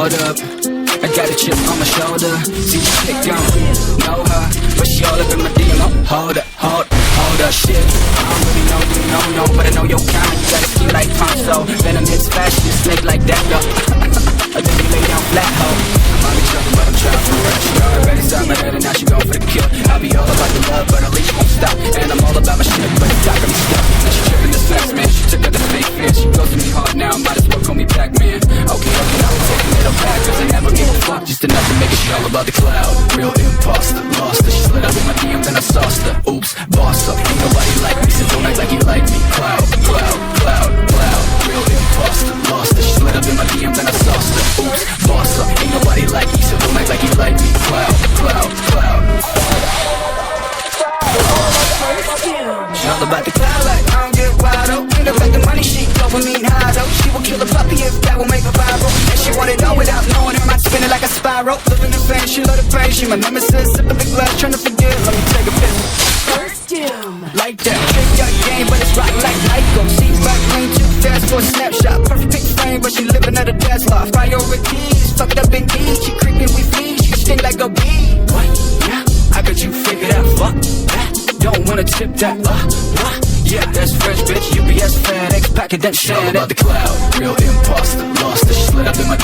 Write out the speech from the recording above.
hold up, I got a chip on my shoulder. See this chick, don't know her, but she all up in my DM. Hold up, hold up, shit. I don't really know you, no, but I know your kind. You got a skin like Ponzo, venom hits fast, you snake like that, yo. I think you lay down flat, ho. I'm on the trouble, but I'm trying for real. She already saw my head and now she going for the kill. I'll be all about the love, but at least you won't stop. And I'm all about my shit, but it's not gonna be stuck. Now she tripping the sex, man. She took out the fake fear. She goes to me hard now, might as well call me back, man. Okay, now I'm taking it all back, cause I never gave a fuck. Just enough to make it show about the cloud. Real imposter, lost her. She slid up in my DM, then I sauced her. Oops, boss up, ain't nobody like me, so don't act like you like me. Cloud, cloud, cloud, cloud. Real imposter, lost her. She slid up in my DM, then I sauced her. Oops, boss up, ain't nobody like me, so don't act like you like me. Cloud, cloud, cloud. She all about the cloud like I don't get wild, oh. Ain't up like the money, she dopamine high, though. She will kill a puppy if that will make her viral. And she wanna know without knowing, her mind spinning like a spiral. Living in pain, she love the pain, she my nemesis. Sipping the glass, trying to forget, let me take a piss. Like that, trick got game, but it's rock like Ico. See back lane too fast for a snapshot. Perfect pink frame, but she living at a dad's loft. Priorities, fucked up indeed. She creeping, we feed, she sting like a bee. What? Yeah, how could you figure that? Fuck that, don't wanna tip that. Yeah, that's fresh, bitch. UPS FedEx packet that shit. All about the cloud, real imposter, lost her. She slid up in my